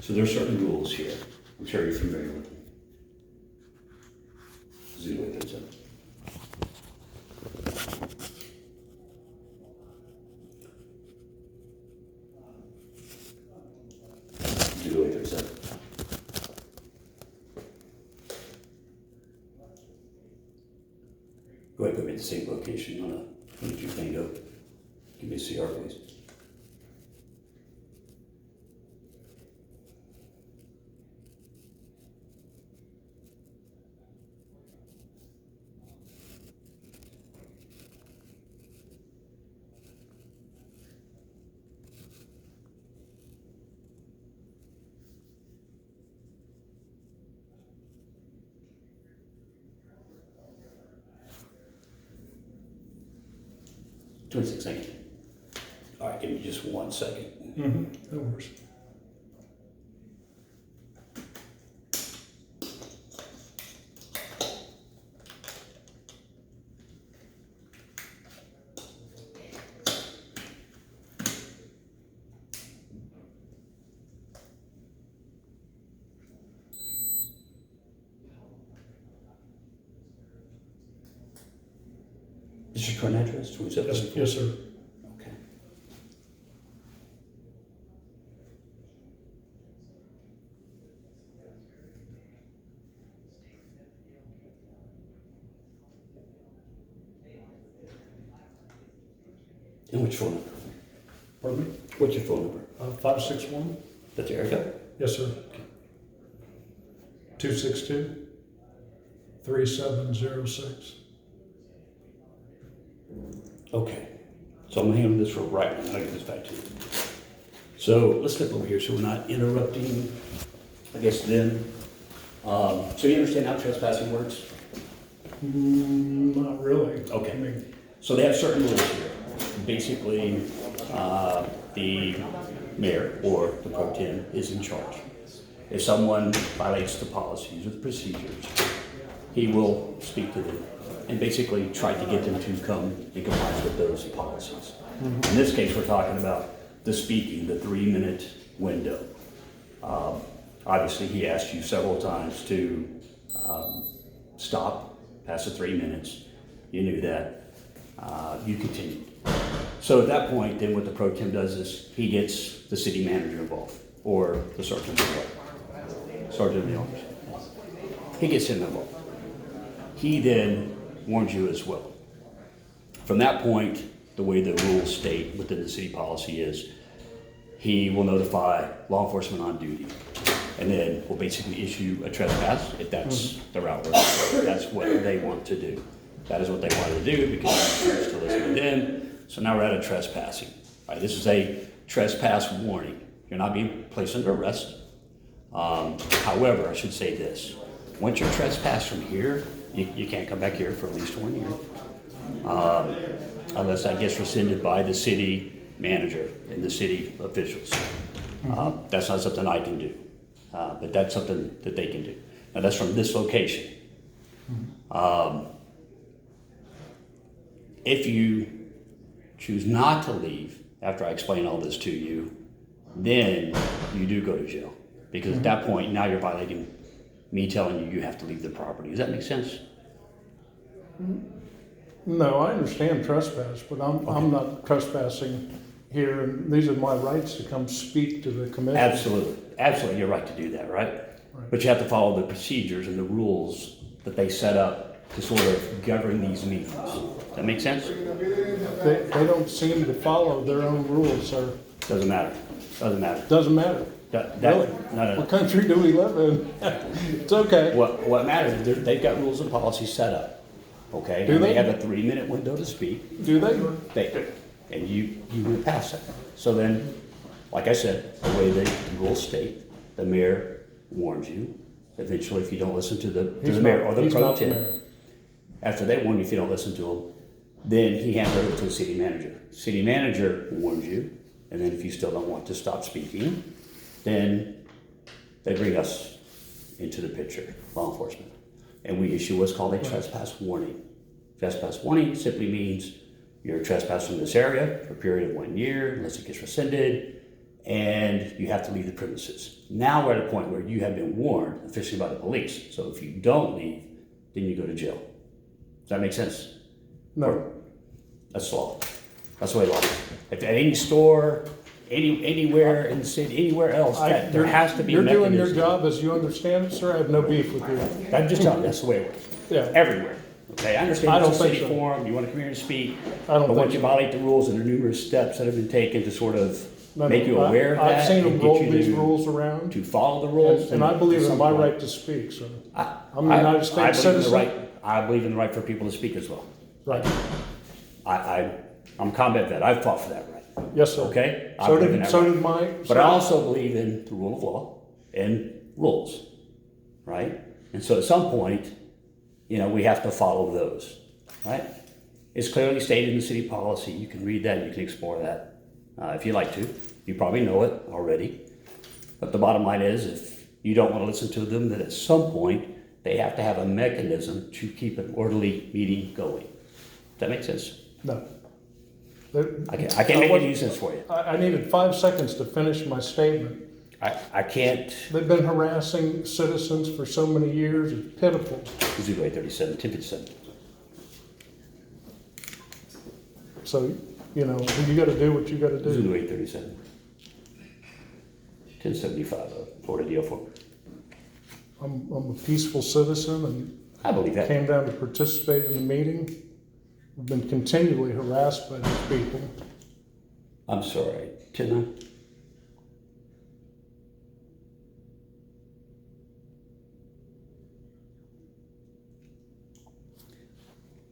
So there are certain rules here. I'm sure you're familiar with them. Zoom away 30 seconds. Zoom away 30 seconds. Go ahead and put me at the same location on a 22 Fango. Give me a CR, please. $26, thank you. All right, give me just 1 second. That works. Is your current address 27? Yes, sir. Okay. And what's your phone number? Pardon me? What's your phone number? 561? That's the area code? Yes, sir. 262-3706. Okay. So I'm gonna handle this for right now. I'll get this back to you. So let's step over here so we're not interrupting, I guess, then. So you understand how trespassing works? Not really. Okay. I mean, So they have certain rules here. Basically, the mayor or the pro tem is in charge. If someone violates the policies or the procedures, he will speak to them and basically try to get them to come in compliance with those policies. In this case, we're talking about the speaking, the 3-minute window. Obviously, he asked you several times to stop past the 3 minutes. You knew that. You continued. So at that point, then what the pro tem does is he gets the city manager involved, or the sergeant involved. Sergeant of the arms. He gets him involved. He then warns you as well. From that point, the way the rules state within the city policy is he will notify law enforcement on duty, and then will basically issue a trespass if that's the route we're going. That's what they want to do. That is what they wanted to do because they refused to listen to them. So now we're at a trespassing. All right, this is a trespass warning. You're not being placed under arrest. However, I should say this. Once you're trespassed from here, you can't come back here for at least 1 year. Unless that gets rescinded by the city manager and the city officials. That's not something I can do, but that's something that they can do. Now that's from this location. If you choose not to leave after I explain all this to you, then you do go to jail. Because at that point, now you're violating me telling you you have to leave the property. Does that make sense? no, I understand trespass, but I'm not trespassing here, and these are my rights to come speak to the commission. Absolutely. Absolutely, you're right to do that, right? But you have to follow the procedures and the rules that they set up to sort of govern these meetings. Does that make sense? They don't seem to follow their own rules, sir. Doesn't matter. Doesn't matter. Doesn't matter. Really? No. What country do we live in? It's okay. What matters is they've got rules and policies set up, okay? Do And they? have a 3-minute window to speak. Do they? And you went past that. So then, like I said, the way the rules state, the mayor warns you. Eventually, if you don't listen to the mayor or the pro tem, after they warn you, if you don't listen to him, then he hands over to the city manager. City manager warns you, and then if you still don't want to stop speaking, then they bring us into the picture, law enforcement. And we issue what's called a trespass warning. Trespass warning simply means you're trespassing in this area for a period of 1 year, unless it gets rescinded, and you have to leave the premises. Now we're at a point where you have been warned officially by the police. So if you don't leave, then you go to jail. Does that make sense? No, That's the law. That's the way law is. If at any store, anywhere in the city, anywhere else, there has to be a You're doing your mechanism. job as you understand it, sir. I have no beef with you. I'm just telling you, that's the way it works. Yeah. Everywhere. Okay, I I understand don't it's a think city so. forum, you want to come here and speak. I don't But think once you so. violate the rules, and there are numerous steps that have been taken to sort of No, make you I- aware of that. I've seen and them get roll you these to- rules around, To follow the rules. and I believe at in some my point- right to speak, sir. I- I'm a United States I believe in the citizen. right. I believe in the right for people to speak as well. Right. I'm a combat vet. I've fought for that right. Yes, sir. Okay? I So believe in did, that so right. did my. But I also believe in the rule of law and rules, right? And so at some point, we have to follow those, right? It's clearly stated in the city policy. You can read that, you can explore that if you like to. You probably know it already. But the bottom line is, if you don't want to listen to them, then at some point, they have to have a mechanism to keep an orderly meeting going. Does that make sense? No. I can't make any sense for you. I needed 5 seconds to finish my statement. I can't. They've been harassing citizens for so many years. It's pitiful. Zulu 837, 1057. So, you gotta do what you gotta do. Zulu 837. 1075, Florida deal for. I'm a peaceful citizen and I believe that. came down to participate in the meeting. I've been continually harassed by these people. I'm sorry. 10-9.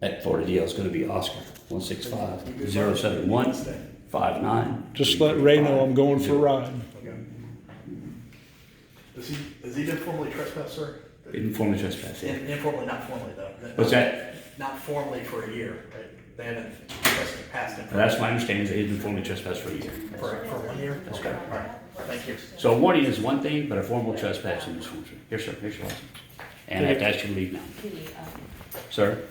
That Florida deal is going to be Oscar 165-071-59. Just let Ray know I'm going for a ride. Has he been formally trespassed, sir? Informal trespass. Yeah. Informally, not formally though. What's that? Not formally for a year, right? They haven't passed him That's my understanding, is that he's been formally trespassed for a year. for 1 year? That's correct. All right, thank you. So a warning is one thing, but a formal trespass is one thing. Here, sir, here's your license. And I have to ask you to leave now. Sir,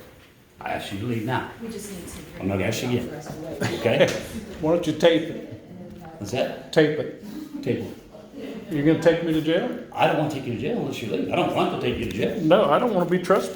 I ask you to leave now. We just need to. I'm not gonna ask you again. Okay? Why don't you tape it? What's that? Tape it. Table. You're gonna take me to jail? I don't want to take you to jail unless you leave. I don't want to take you to jail. No, I don't wanna be trespassed.